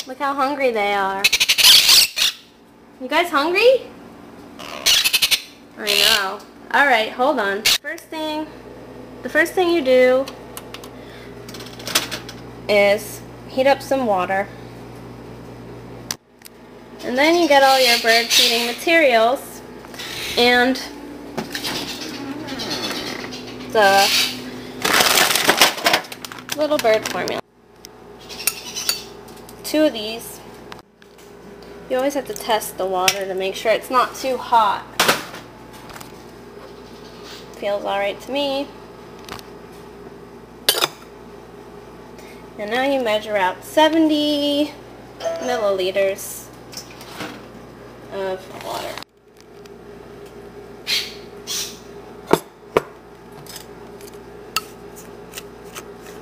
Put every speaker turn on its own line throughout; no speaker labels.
Look how hungry they are. You guys hungry? I know. Alright, hold on. The first thing you do is heat up some water. And then you get all your bird feeding materials and the little bird formula. 2 of these. You always have to test the water to make sure it's not too hot. Feels alright to me. And now you measure out 70 milliliters of water.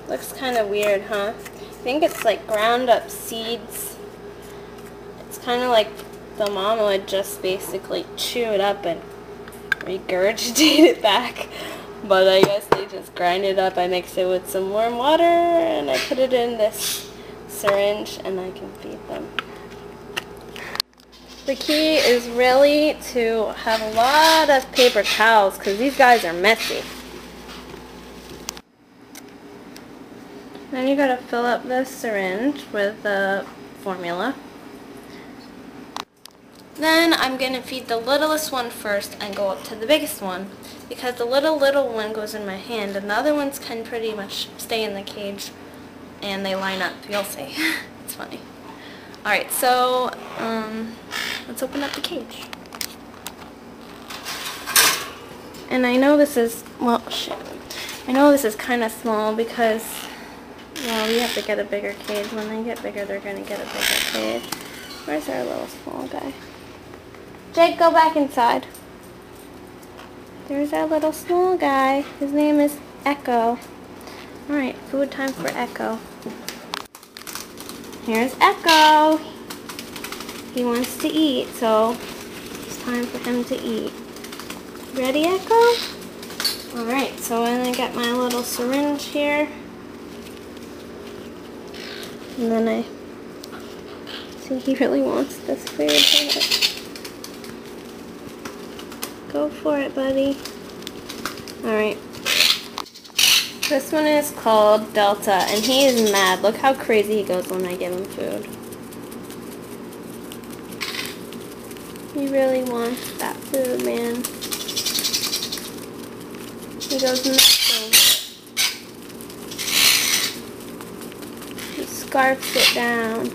Looks kind of weird, huh? I think it's like ground up seeds. It's kind of like the mama would just basically chew it up and regurgitate it back. But I guess they just grind it up. I mix it with some warm water and I put it in this syringe and I can feed them. The key is really to have a lot of paper towels because these guys are messy. Then you gotta fill up this syringe with the formula. Then I'm gonna feed the littlest one first and go up to the biggest one because the little one goes in my hand and the other ones can pretty much stay in the cage and they line up. You'll see. It's funny. Alright, so let's open up the cage. And I know this is, well, shit. I know this is kind of small because, well, you have to get a bigger cage. When they get bigger, they're going to get a bigger cage. Where's our little small guy? Jake, go back inside. There's our little small guy. His name is Echo. Alright, food time for Echo. Here's Echo. He wants to eat, so it's time for him to eat. Ready, Echo? Alright, so I'm going to get my little syringe here. And then I see he really wants this food. Go for it, buddy. Alright. This one is called Delta, and he is mad. Look how crazy he goes when I give him food. He really wants that food, man. He goes nuts over it. He scarfs it down.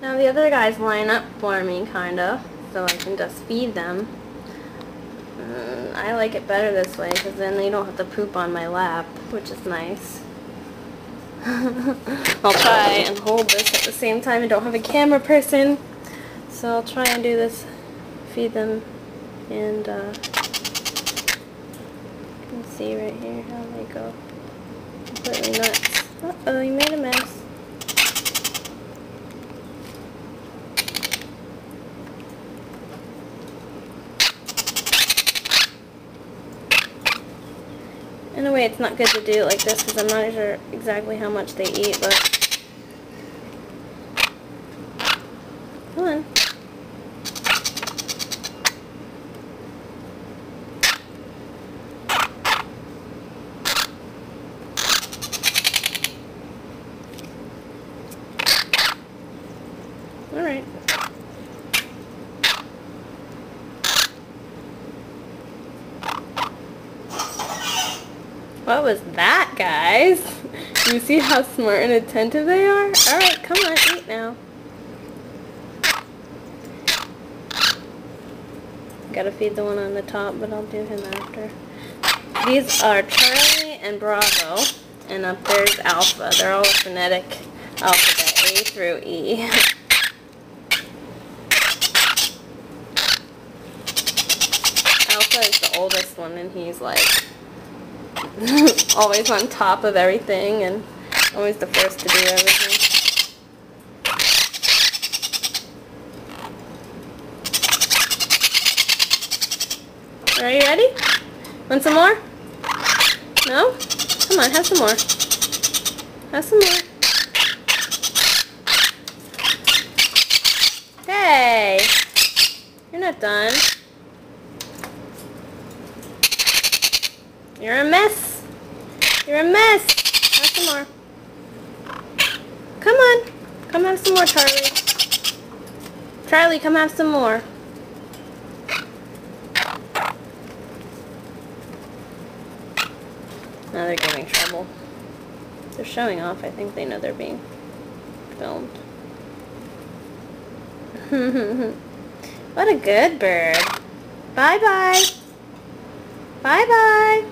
Now the other guys line up for me, kinda, so I can just feed them. I like it better this way because then they don't have to poop on my lap, which is nice. I'll try and hold this at the same time. I don't have a camera person, so I'll try and do this, feed them, and you can see right here how they go completely nuts. Uh-oh, you made a mess. In a way, it's not good to do it like this because I'm not sure exactly how much they eat, but come on. Alright. What was that, guys? You see how smart and attentive they are? Alright, come on, eat now. Gotta feed the one on the top, but I'll do him after. These are Charlie and Bravo, and up there's Alpha. They're all phonetic alphabet, A through E. Alpha is the oldest one, and he's like always on top of everything and always the first to do everything. Are you ready? Want some more? No? Come on, have some more. Have some more. Hey! You're not done. You're a mess. You're a mess. Have some more. Come on. Come have some more, Charlie. Charlie, come have some more. Now they're giving trouble. They're showing off. I think they know they're being filmed. What a good bird. Bye-bye. Bye-bye.